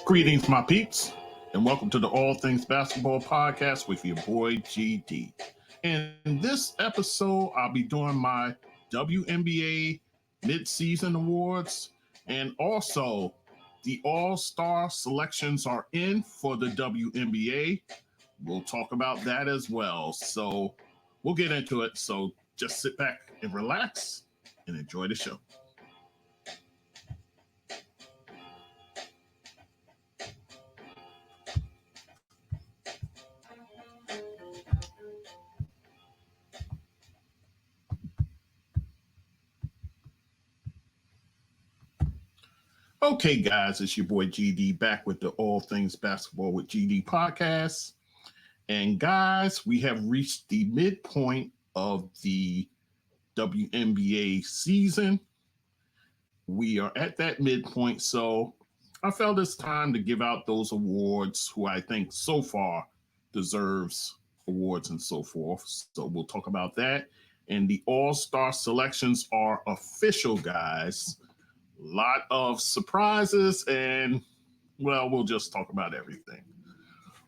Greetings, my peeps, and welcome to the All Things Basketball Podcast with your boy GD. In this episode, I'll be doing my WNBA Midseason Awards, and also the All Star selections are in for the WNBA. We'll talk about that as well. So we'll get into it. So just sit back and relax and enjoy the show. Okay, guys, it's your boy GD back with the All Things Basketball with GD podcast. And guys, we have reached the midpoint of the WNBA season. We are at that midpoint, so I felt it's time to give out those awards who I think so far deserves awards and so forth. So we'll talk about that. And the All-Star selections are official, guys. Lot of surprises, and well, we'll just talk about everything.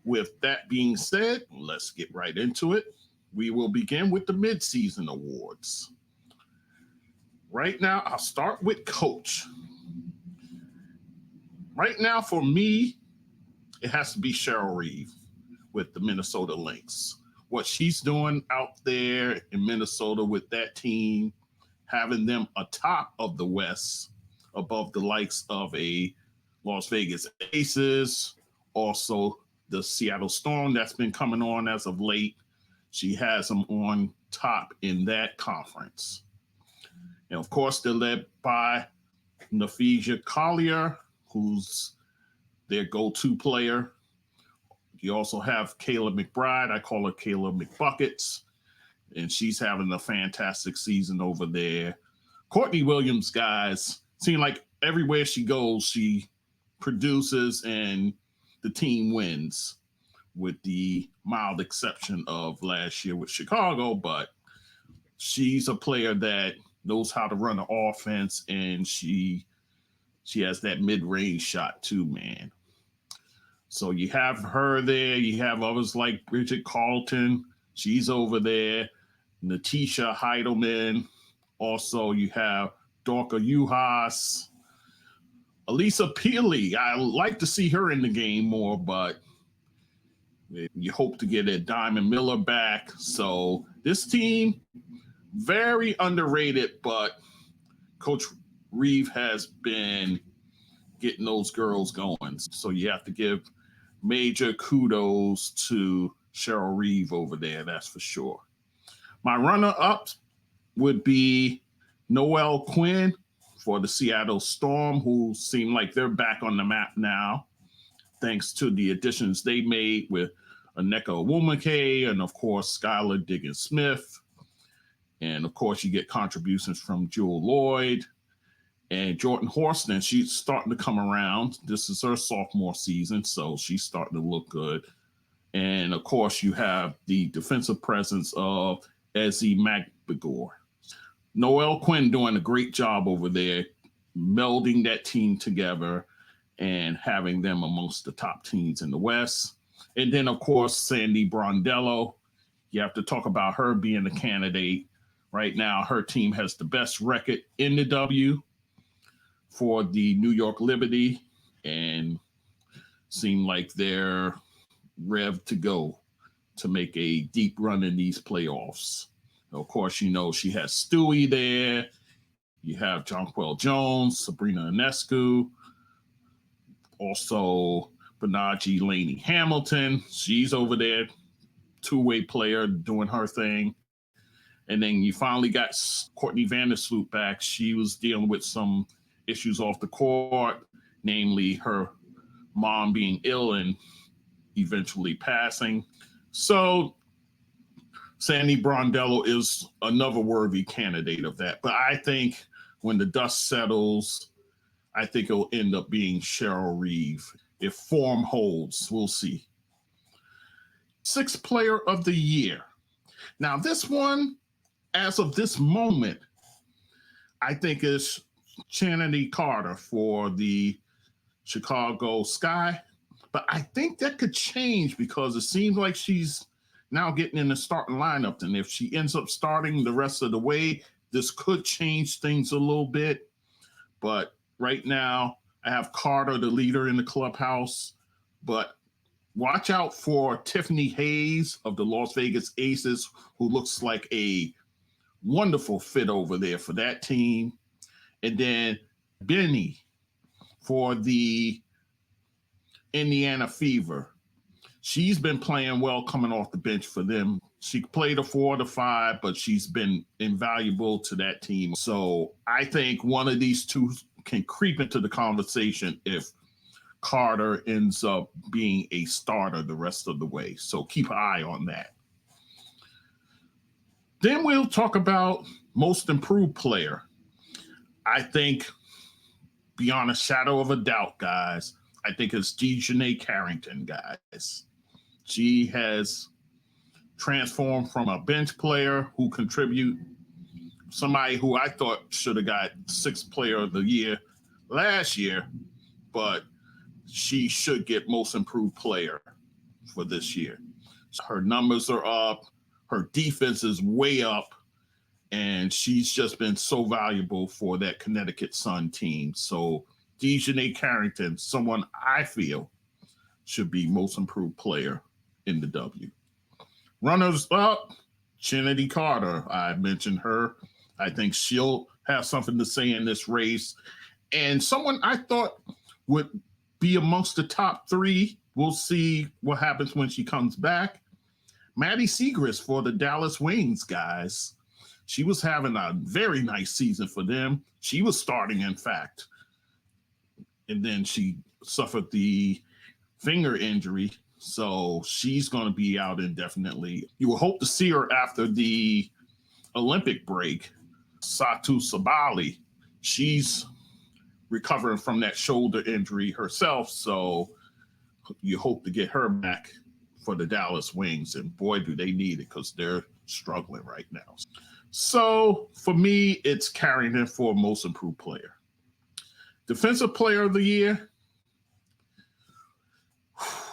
With that being said, let's get right into it. We will begin with the midseason awards. Right now, I'll start with coach. Right now, for me, it has to be Cheryl Reeve with the Minnesota Lynx. What she's doing out there in Minnesota with that team, having them atop of the West, above the likes of a Las Vegas Aces, also the Seattle Storm that's been coming on as of late. She has them on top in that conference. And of course, they're led by Napheja Collier, who's their go-to player. You also have Kayla McBride. I call her Kayla McBuckets, and she's having a fantastic season over there. Courtney Williams, guys, seem like everywhere she goes, she produces and the team wins, with the mild exception of last year with Chicago. But she's a player that knows how to run an offense, and she has that mid-range shot too, man. So you have her there. You have others like Bridget Carlton. She's over there. Natisha Heidelman. Also, you have Dorka Juhas. Elisa Peely, I like to see her in the game more, but you hope to get a Diamond Miller back. So this team, very underrated, but Coach Reeve has been getting those girls going. So you have to give major kudos to Cheryl Reeve over there, that's for sure. My runner-up would be Noelle Quinn for the Seattle Storm, who seem like they're back on the map now, thanks to the additions they made with Aneka Nwumeke and, of course, Skylar Diggins-Smith. And, of course, you get contributions from Jewel Lloyd and Jordan Horston. She's starting to come around. This is her sophomore season, so she's starting to look good. And, of course, you have the defensive presence of Ezzie McBegor. Noelle Quinn doing a great job over there, melding that team together and having them amongst the top teams in the West. And then, of course, Sandy Brondello. You have to talk about her being a candidate. Right now, her team has the best record in the W for the New York Liberty, and seem like they're rev to go to make a deep run in these playoffs. Of course, you know, she has Stewie there. You have Jonquel Jones, Sabrina Ionescu, also Benaji Laney Hamilton. She's over there, two-way player doing her thing. And then you finally got Courtney Vandersloot back. She was dealing with some issues off the court, namely her mom being ill and eventually passing. So Sandy Brondello is another worthy candidate of that. But I think when the dust settles, I think it'll end up being Cheryl Reeve. If form holds, we'll see. Sixth player of the year. Now, this one, as of this moment, I think is Chanity Carter for the Chicago Sky. But I think that could change because it seems like she's now getting in the starting lineup. And if she ends up starting the rest of the way, this could change things a little bit. But right now, I have Carter, the leader in the clubhouse. But watch out for Tiffany Hayes of the Las Vegas Aces, who looks like a wonderful fit over there for that team. And then Benny for the Indiana Fever. She's been playing well coming off the bench for them. She played a 4 to 5, but she's been invaluable to that team. So I think one of these two can creep into the conversation if Carter ends up being a starter the rest of the way. So keep an eye on that. Then we'll talk about most improved player. I think, beyond a shadow of a doubt, guys, I think it's Dejanay Carrington, guys. She has transformed from a bench player who contribute, somebody who I thought should have got 6th player of the year last year, but she should get most improved player for this year. Her numbers are up. Her defense is way up. And she's just been so valuable for that Connecticut Sun team. So Dejanay Carrington, someone I feel should be most improved player in the W. Runners up, Trinity Carter. I mentioned her. I think she'll have something to say in this race. And someone I thought would be amongst the top 3. We'll see what happens when she comes back. Maddie Siegrist for the Dallas Wings, guys. She was having a very nice season for them. She was starting, in fact. And then she suffered the finger injury. So she's going to be out indefinitely. You will hope to see her after the Olympic break. Satu Sabali, she's recovering from that shoulder injury herself. So you hope to get her back for the Dallas Wings. And boy, do they need it because they're struggling right now. So for me, it's Carrington for most improved player. Defensive player of the year.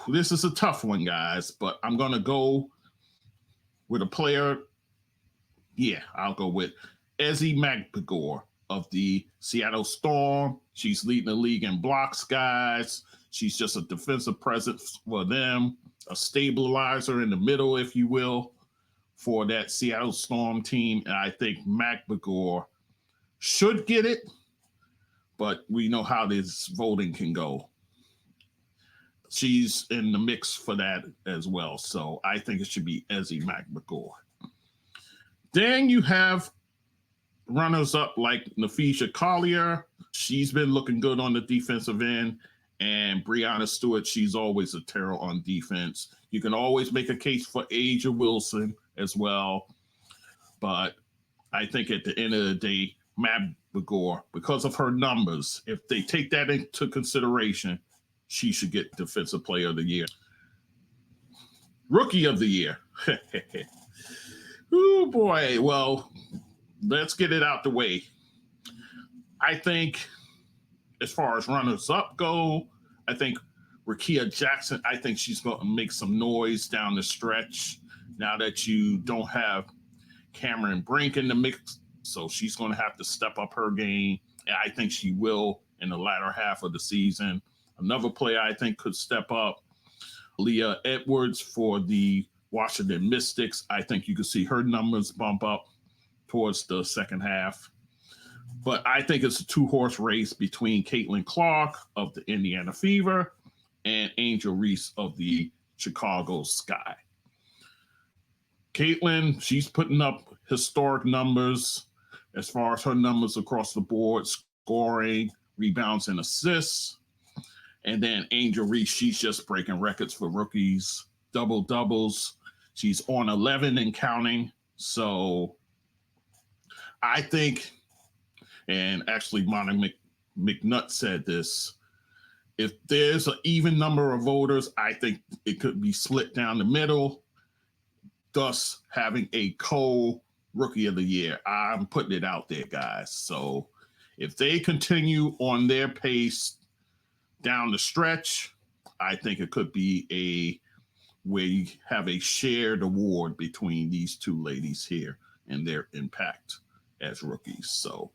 This is a tough one, guys, but I'm going to go with a player. Yeah, I'll go with Ezzy McGregor of the Seattle Storm. She's leading the league in blocks, guys. She's just a defensive presence for them, a stabilizer in the middle, if you will, for that Seattle Storm team. And I think McGregor should get it, but we know how this voting can go. She's in the mix for that as well. So I think it should be Ezzy McGregor. Then you have runners up like Nafisha Collier. She's been looking good on the defensive end. And Breanna Stewart, she's always a terror on defense. You can always make a case for Aja Wilson as well. But I think at the end of the day, McGregor, because of her numbers, if they take that into consideration, she should get Defensive Player of the Year. Rookie of the Year. Oh, boy. Well, let's get it out the way. I think as far as runners-up go, I think Rakia Jackson, I think she's going to make some noise down the stretch now that you don't have Cameron Brink in the mix. So she's going to have to step up her game. And I think she will in the latter half of the season. Another player I think could step up, Leah Edwards for the Washington Mystics. I think you can see her numbers bump up towards the second half. But I think it's a 2-horse race between Caitlin Clark of the Indiana Fever and Angel Reese of the Chicago Sky. Caitlin, she's putting up historic numbers as far as her numbers across the board, scoring, rebounds, and assists. And then Angel Reese, she's just breaking records for rookies, double-doubles. She's on 11 and counting. So I think, and actually Monica McNutt said this, if there's an even number of voters, I think it could be split down the middle, thus having a co-rookie of the year. I'm putting it out there, guys. So if they continue on their pace, Down the stretch, I think it could be where you have a shared award between these two ladies here and their impact as rookies. So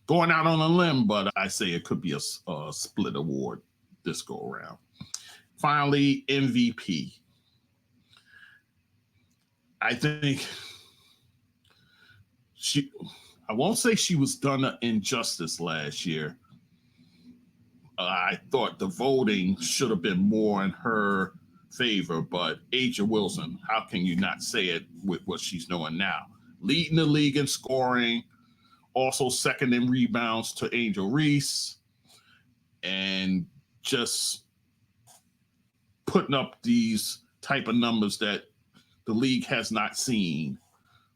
going out on a limb, but I say it could be a split award this go around. Finally, MVP. I think I won't say she was done an injustice last year. I thought the voting should have been more in her favor, but A'ja Wilson, how can you not say it with what she's doing now? Leading the league in scoring, also second in rebounds to Angel Reese, and just putting up these type of numbers that the league has not seen.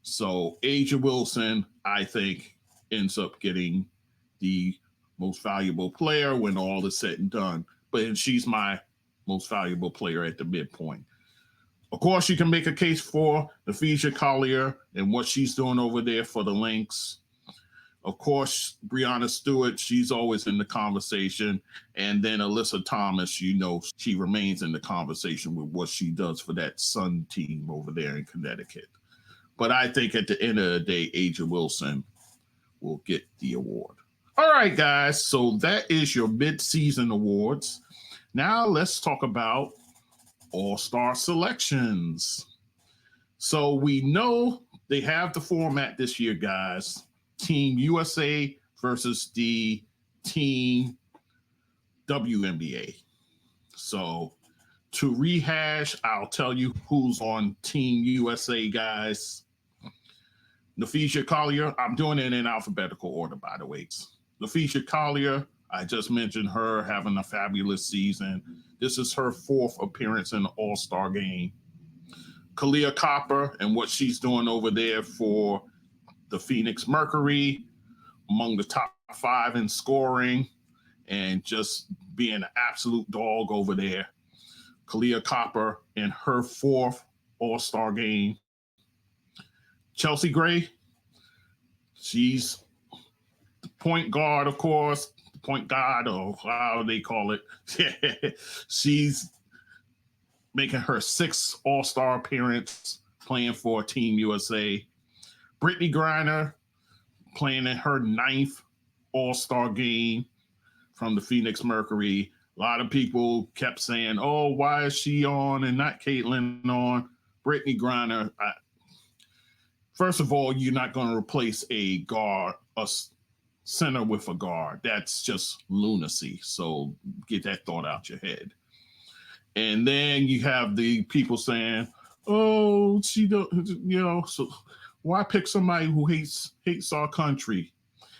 So A'ja Wilson, I think, ends up getting the most valuable player when all is said and done. But she's my most valuable player at the midpoint. Of course, you can make a case for Napheesa Collier and what she's doing over there for the Lynx. Of course, Breanna Stewart, she's always in the conversation. And then Alyssa Thomas, you know, she remains in the conversation with what she does for that Sun team over there in Connecticut. But I think at the end of the day, A'ja Wilson will get the award. All right, guys. So that is your mid-season awards. Now let's talk about All-Star selections. So we know they have the format this year, guys. Team USA versus the Team WNBA. So to rehash, I'll tell you who's on Team USA, guys. Napheesa Collier, I'm doing it in alphabetical order, by the way. Napheesa Collier, I just mentioned her having a fabulous season. This is her 4th appearance in the All Star Game. Kahleah Copper and what she's doing over there for the Phoenix Mercury, among the top 5 in scoring and just being an absolute dog over there. Kahleah Copper in her 4th All Star Game. Chelsea Gray, she's the point guard, of course, the point guard, or how they call it. She's making her 6th All-Star appearance playing for Team USA. Brittney Griner playing in her 9th All-Star game from the Phoenix Mercury. A lot of people kept saying, oh, why is she on and not Caitlin on? Brittney Griner, first of all, you're not going to replace a guard, a center with a guard. That's just lunacy. So get that thought out your head. And then you have the people saying, oh, she don't, you know, so why pick somebody who hates our country?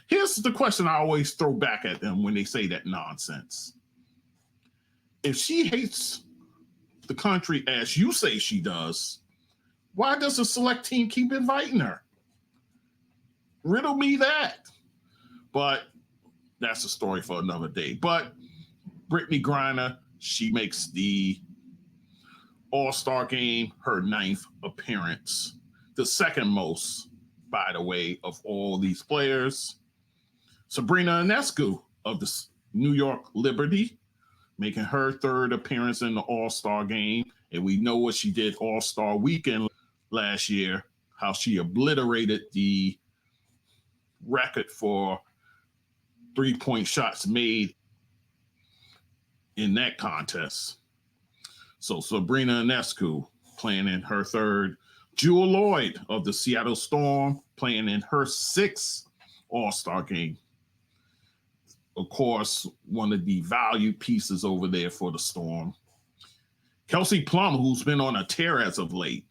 Here's the question I always throw back at them when they say that nonsense. If she hates the country as you say she does, why does the select team keep inviting her? Riddle me that. But that's a story for another day. But Brittney Griner, she makes the All-Star game her 9th appearance. The 2nd most, by the way, of all these players. Sabrina Ionescu of the New York Liberty, making her 3rd appearance in the All-Star game. And we know what she did All-Star weekend last year, how she obliterated the record for 3-point shots made in that contest. So Sabrina Ionescu playing in her 3rd. Jewell Loyd of the Seattle Storm playing in her 6th All-Star game. Of course, one of the valued pieces over there for the Storm. Kelsey Plum, who's been on a tear as of late.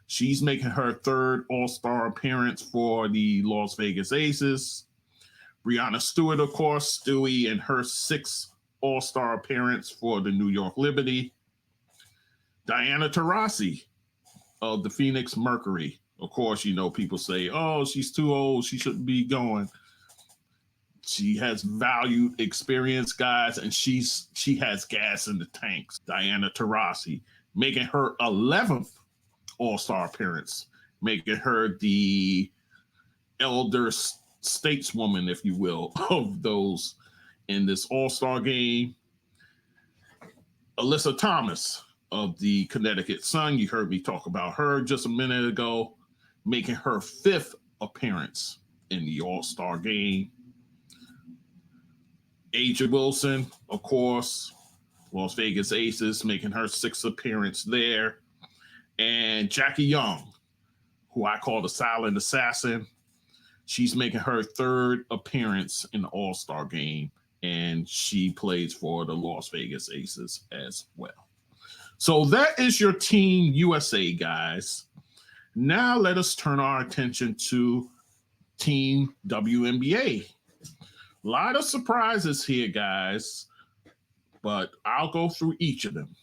She's making her 3rd All-Star appearance for the Las Vegas Aces. Breanna Stewart, of course, Stewie in her 6th All-Star appearance for the New York Liberty. Diana Taurasi of the Phoenix Mercury. Of course, you know, people say, oh, she's too old, she shouldn't be going. She has valued experience, guys, and she has gas in the tanks. Diana Taurasi, making her 11th All-Star appearance, making her the elder stateswoman, if you will, of those in this All-Star game. Alyssa Thomas of the Connecticut Sun, you heard me talk about her just a minute ago, making her 5th appearance in the All-Star game. Aja Wilson, of course, Las Vegas Aces, making her 6th appearance there. And Jackie Young, who I call the silent assassin, she's making her 3rd appearance in the All-Star game, and she plays for the Las Vegas Aces as well. So that is your Team USA, guys. Now let us turn our attention to Team WNBA. A lot of surprises here, guys, but I'll go through each of them.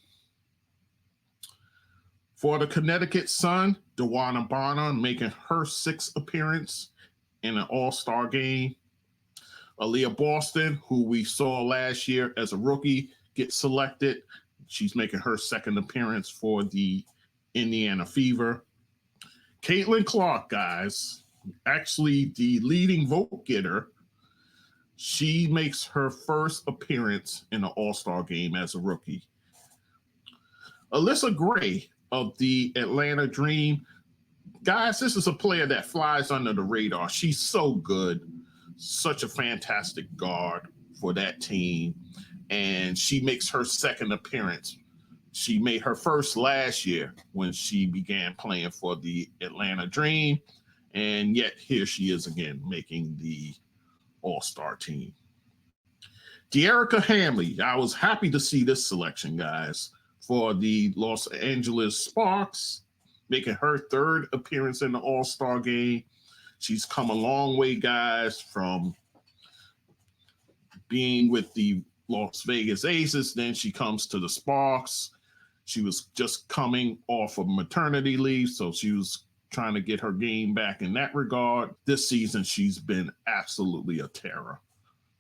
For the Connecticut Sun, DeWanna Bonner making her 6th appearance in an All-Star game. Aaliyah Boston, who we saw last year as a rookie, get selected. She's making her 2nd appearance for the Indiana Fever. Caitlin Clark, guys, actually the leading vote getter. She makes her 1st appearance in an All-Star game as a rookie. Alyssa Gray of the Atlanta Dream. Guys, this is a player that flies under the radar. She's so good. Such a fantastic guard for that team. And she makes her 2nd appearance. She made her 1st last year when she began playing for the Atlanta Dream. And yet here she is again making the All-Star team. De'Erica Hamley. I was happy to see this selection, guys, for the Los Angeles Sparks, making her 3rd appearance in the All-Star game. She's come a long way, guys, from being with the Las Vegas Aces. Then she comes to the Sparks. She was just coming off of maternity leave, so she was trying to get her game back in that regard. This season, she's been absolutely a terror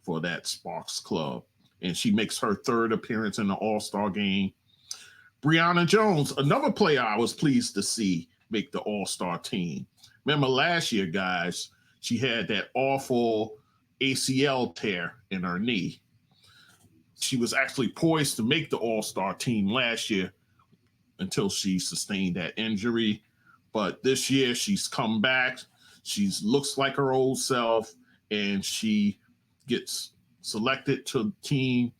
for that Sparks club, and she makes her 3rd appearance in the All-Star game. Brianna Jones, another player I was pleased to see make the All-Star team. Remember last year, guys, she had that awful ACL tear in her knee. She was actually poised to make the All-Star team last year until she sustained that injury. But this year, she's come back. She looks like her old self, and she gets selected to Team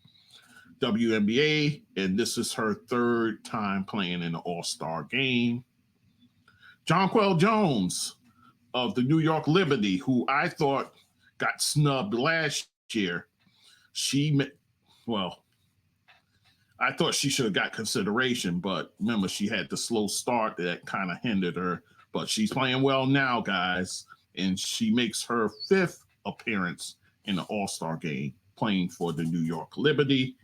WNBA, and this is her 3rd time playing in the All-Star game. Jonquel Jones of the New York Liberty, who I thought got snubbed last year. I thought she should have got consideration, but remember, she had the slow start that kind of hindered her. But she's playing well now, guys, and she makes her 5th appearance in the All-Star game, playing for the New York Liberty.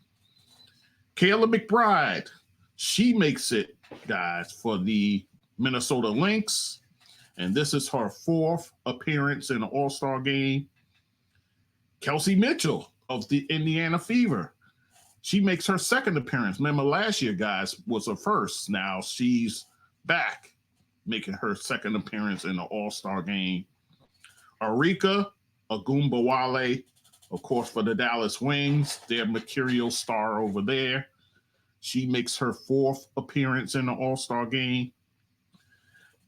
Kayla McBride, she makes it, guys, for the Minnesota Lynx, and this is her 4th appearance in the All-Star game. Kelsey Mitchell of the Indiana Fever, she makes her 2nd appearance. Remember last year, guys, was her 1st. Now she's back, making her 2nd appearance in the All-Star game. Arika Ogunbowale, of course, for the Dallas Wings, their mercurial star over there. She makes her 4th appearance in the All-Star game.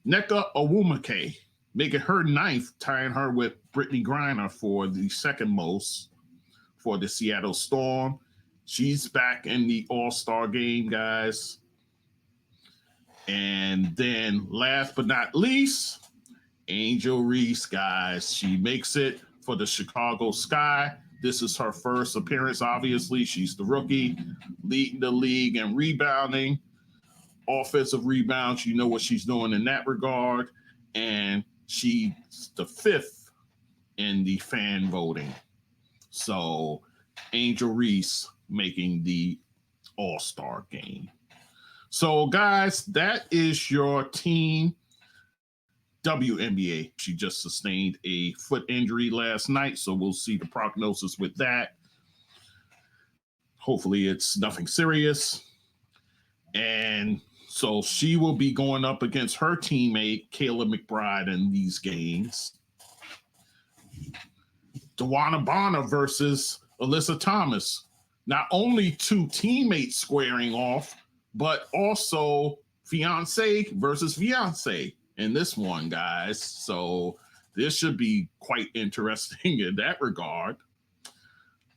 Nneka Onwuemeke, making her 9th, tying her with Brittany Griner for the 2nd most for the Seattle Storm. She's back in the All-Star game, guys. And then last but not least, Angel Reese, guys. She makes it for the Chicago Sky. This is her 1st appearance, obviously. She's the rookie, leading the league in rebounding, offensive rebounds. You know what she's doing in that regard. And she's the 5th in the fan voting. So Angel Reese making the All-Star game. So, guys, that is your Team WNBA. She just sustained a foot injury last night, so we'll see the prognosis with that. Hopefully it's nothing serious. And so she will be going up against her teammate, Kayla McBride, in these games. DeWanna Bonner versus Alyssa Thomas. Not only two teammates squaring off, but also fiance versus fiance in this one, guys. So this should be quite interesting in that regard.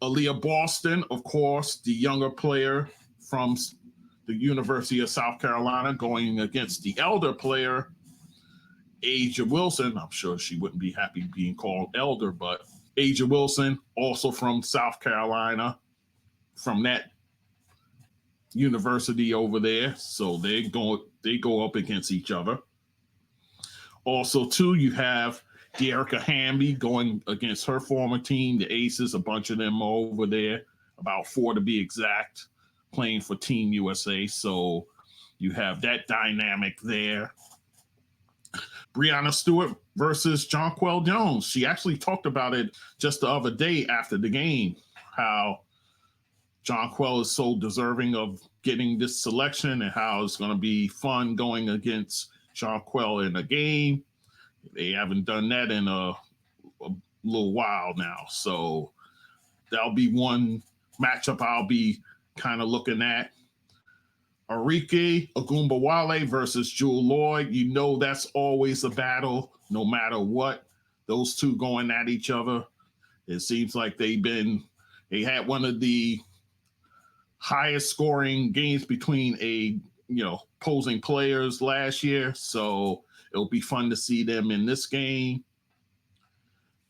Aaliyah Boston, of course, the younger player from the University of South Carolina, going against the elder player, Aja Wilson. I'm sure she wouldn't be happy being called elder, but Aja Wilson, also from South Carolina, from that university over there. So they go up against each other. Also, too, you have Dearica Hamby going against her former team, the Aces. A bunch of them over there, about 4 to be exact, playing for Team USA. So you have that dynamic there. Breanna Stewart versus Jonquel Jones. She actually talked about it just the other day after the game, how Jonquel is so deserving of getting this selection and how it's going to be fun going against Jonquel in a game. They haven't done that in a little while now. So that'll be one matchup I'll be kind of looking at. Arike Ogunbowale versus Jewel Lloyd. You know that's always a battle, no matter what. Those two going at each other. It seems like they had one of the highest scoring games between opposing players last year. So it'll be fun to see them in this game.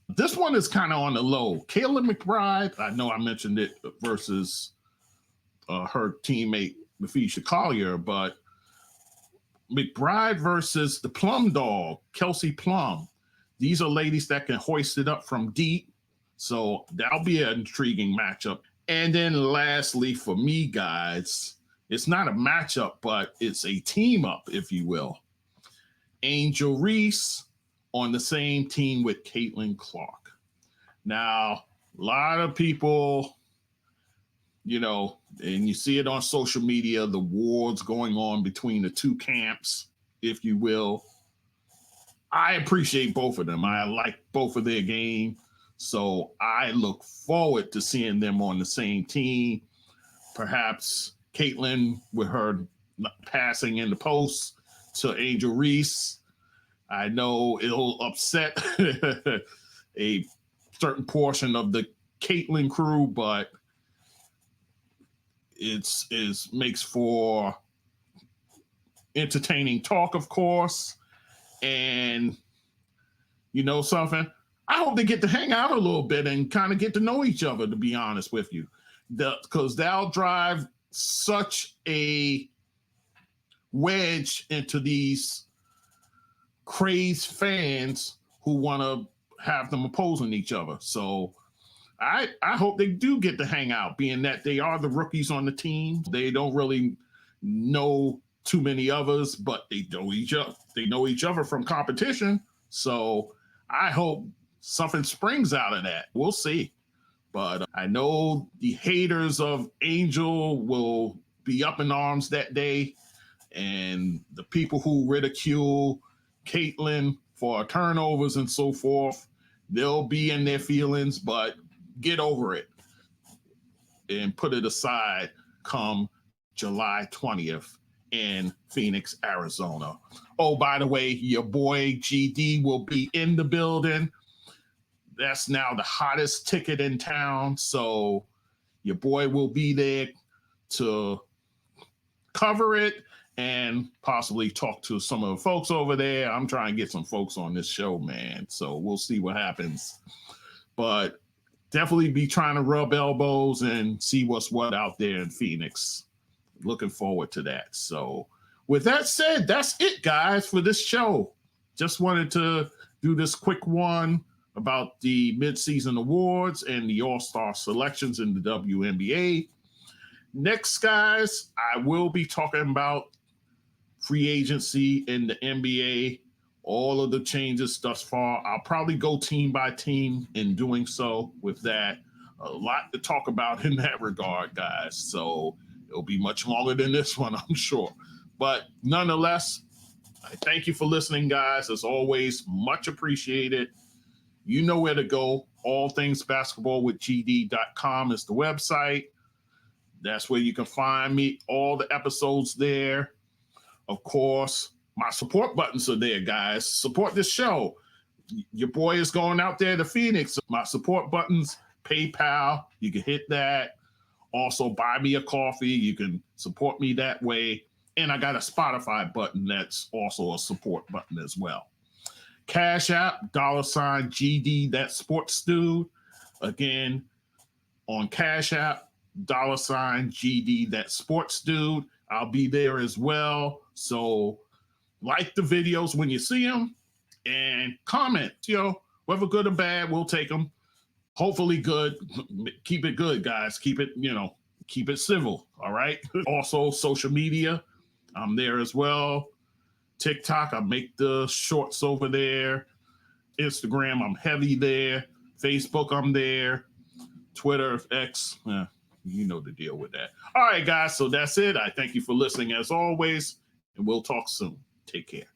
This one is kind of on the low. Kayla McBride, I know I mentioned it, versus her teammate Mephisha Collier, but McBride versus the Plum Dog, Kelsey Plum. These are ladies that can hoist it up from deep. So that'll be an intriguing matchup. And then lastly, for me, guys, it's not a matchup, but it's a team up, if you will. Angel Reese on the same team with Caitlin Clark. Now, a lot of people, and you see it on social media, the wars going on between the two camps, if you will. I appreciate both of them. I like both of their game. So I look forward to seeing them on the same team. Perhaps Caitlin with her passing in the post to Angel Reese. I know it'll upset a certain portion of the Caitlin crew, but it makes for entertaining talk, of course. And you know something? I hope they get to hang out a little bit and kind of get to know each other, to be honest with you. Because that'll drive such a wedge into these crazed fans who want to have them opposing each other. So I hope they do get to hang out, being that they are the rookies on the team. They don't really know too many others, but they know each other. They know each other from competition. So I hope something springs out of that. We'll see. But I know the haters of Angel will be up in arms that day. And the people who ridicule Caitlin for turnovers and so forth, they'll be in their feelings, but get over it and put it aside come July 20th in Phoenix, Arizona. Oh, by the way, your boy GD will be in the building. That's now the hottest ticket in town. So your boy will be there to cover it and possibly talk to some of the folks over there. I'm trying to get some folks on this show, man. So we'll see what happens. But definitely be trying to rub elbows and see what's what out there in Phoenix. Looking forward to that. So with that said, that's it, guys, for this show. Just wanted to do this quick one about the midseason awards and the All-Star selections in the WNBA. Next, guys, I will be talking about free agency in the NBA, all of the changes thus far. I'll probably go team by team in doing so with that. A lot to talk about in that regard, guys. So it'll be much longer than this one, I'm sure. But nonetheless, I thank you for listening, guys. As always, much appreciated. You know where to go All Things Basketball with GD.com is the website. That's where you can find me, all the episodes there. Of course, my support buttons are there, guys. Support this show. Your boy is going out there to Phoenix. My support buttons, PayPal, you can hit that. Also, buy me a coffee. You can support me that way. And I got a Spotify button that's also a support button as well. Cash App, $ gdthatsportsdude. Again, on Cash App, $ gdthatsportsdude. I'll be there as well. So like the videos when you see them and comment, whether good or bad, we'll take them. Hopefully good. Keep it good, guys. Keep it civil. All right. Also, social media, I'm there as well. TikTok, I make the shorts over there. Instagram, I'm heavy there. Facebook, I'm there. Twitter, X, you know the deal with that. All right, guys. So that's it. I thank you for listening as always, and we'll talk soon. Take care.